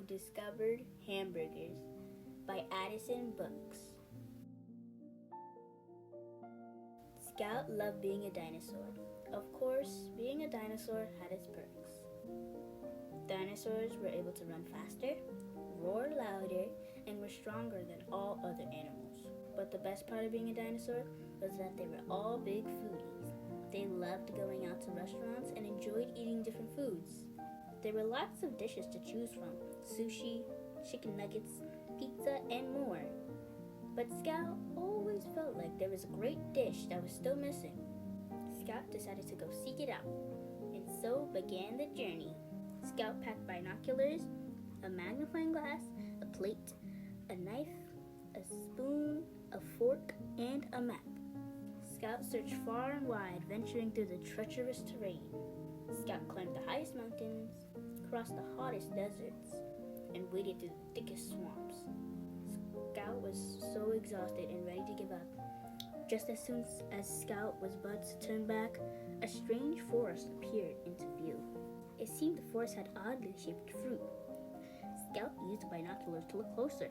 Discovered Hamburgers by Addison Books. Scout loved being a dinosaur. Of course, being a dinosaur had its perks. Dinosaurs were able to run faster, roar louder, and were stronger than all other animals. But the best part of being a dinosaur was that they were all big foodies. They loved going out to restaurants and enjoyed eating different foods. There were lots of dishes to choose from: sushi, chicken nuggets, pizza, and more. But Scout always felt like there was a great dish that was still missing. Scout decided to go seek it out, and so began the journey. Scout packed binoculars, a magnifying glass, a plate, a knife, a spoon, a fork, and a map. Scout searched far and wide, venturing through the treacherous terrain. Scout climbed the highest mountains, crossed the hottest deserts, and waded through the thickest swamps. Scout was so exhausted and ready to give up. Just as soon as Scout was about to turn back, a strange forest appeared into view. It seemed the forest had oddly shaped fruit. Scout used the binoculars to look closer.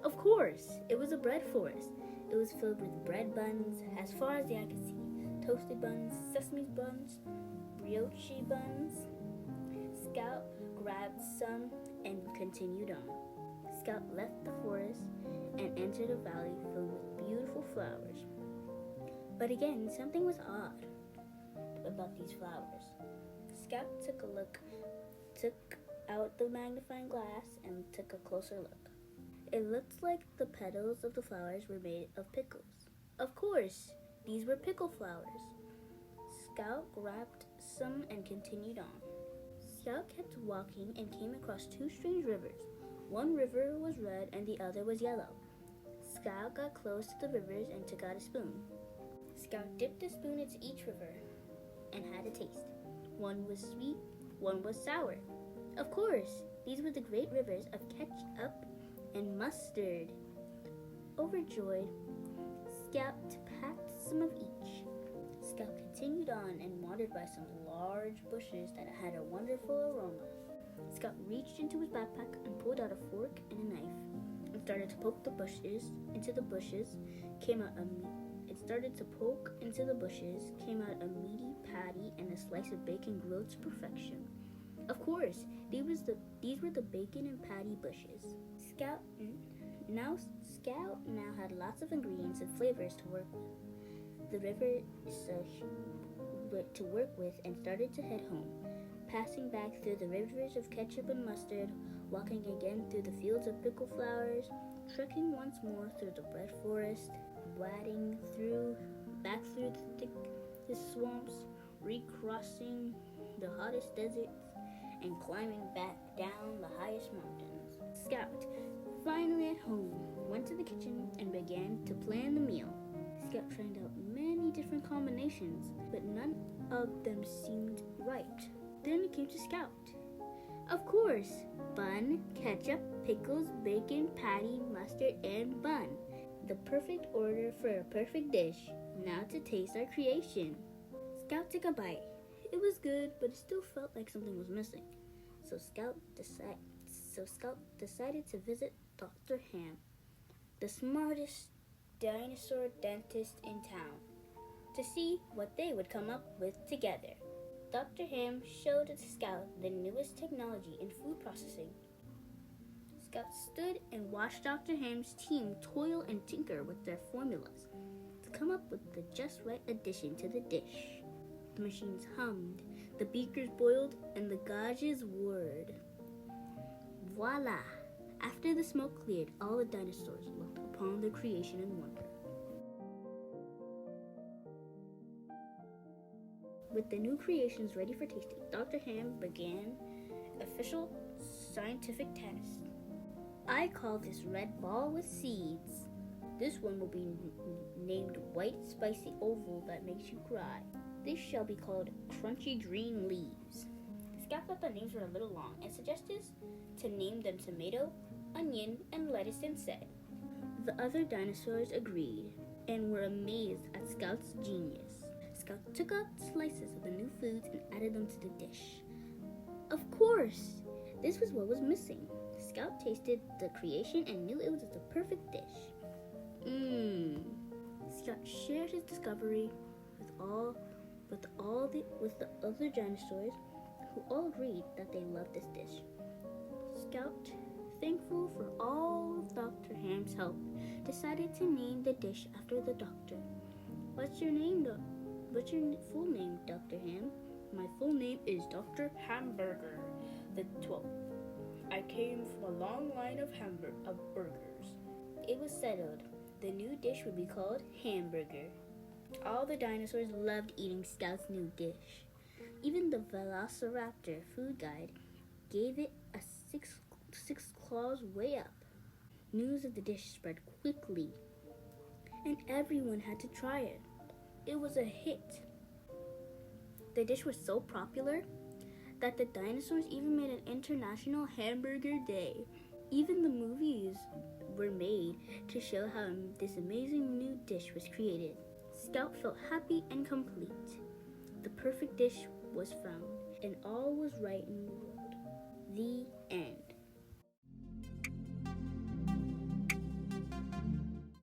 Of course, it was a bread forest. It was filled with bread buns as far as the eye could see. Toasted buns, sesame buns, brioche buns. Scout grabbed some and continued on. Scout left the forest and entered a valley filled with beautiful flowers. But again, something was odd about these flowers. Scout took out the magnifying glass and took a closer look. It looked like the petals of the flowers were made of pickles. Of course, these were pickle flowers. Scout grabbed some and continued on. Scout kept walking and came across two strange rivers. One river was red and the other was yellow. Scout got close to the rivers and took out a spoon. Scout dipped a spoon into each river and had a taste. One was sweet, one was sour. Of course, these were the great rivers of ketchup and mustard. Overjoyed, Scout packed some of each. Scout continued on and wandered by some large bushes that had a wonderful aroma. Scout reached into his backpack and pulled out a fork and a knife and started to poke the bushes. Came out a meaty patty and a slice of bacon grilled to perfection. Of course, these were the bacon and patty bushes. Scout now had lots of ingredients and flavors to work with. The river to work with and started to head home, passing back through the rivers of ketchup and mustard, walking again through the fields of pickle flowers, trekking once more through the bread forest, wading back through the thickest swamps, recrossing the hottest deserts, and climbing back down the highest mountains. Scout, finally at home, went to the kitchen and began to plan the meal. Scout tried out many different combinations, but none of them seemed right. Then it came to Scout. Of course, bun, ketchup, pickles, bacon, patty, mustard, and bun. The perfect order for a perfect dish. Now to taste our creation. Scout took a bite. It was good, but it still felt like something was missing. So Scout decided to visit Dr. Ham, the smartest dinosaur dentist in town, to see what they would come up with together. Dr. Ham showed Scout the newest technology in food processing. Scout stood and watched Dr. Ham's team toil and tinker with their formulas to come up with the just right addition to the dish. The machines hummed, the beakers boiled, and the gauges whirred. Voila! After the smoke cleared, all the dinosaurs looked upon their creation in wonder. With the new creations ready for tasting, Dr. Ham began official scientific test. I call this red ball with seeds. This one will be named white spicy oval that makes you cry. This shall be called crunchy green leaves. Scout thought the names were a little long and suggested to name them tomato, onion, and lettuce instead. The other dinosaurs agreed and were amazed at Scout's genius. Scout took out slices of the new foods and added them to the dish. Of course, this was what was missing. Scout tasted the creation and knew it was the perfect dish. Scout shared his discovery with the other dinosaurs, who all agreed that they loved this dish. Scout, thankful for all of Dr. Ham's help, decided to name the dish after the doctor. What's your full name, Dr. Ham? My full name is Dr. Hamburger the 12th. I came from a long line of burgers. It was settled. The new dish would be called Hamburger. All the dinosaurs loved eating Scout's new dish. Even the Velociraptor food guide gave it a six claws way up. News of the dish spread quickly, and everyone had to try it. It was a hit. The dish was so popular that the dinosaurs even made an international hamburger day. Even the movies were made to show how this amazing new dish was created. Scout felt happy and complete. The perfect dish was found, and all was right in the world. The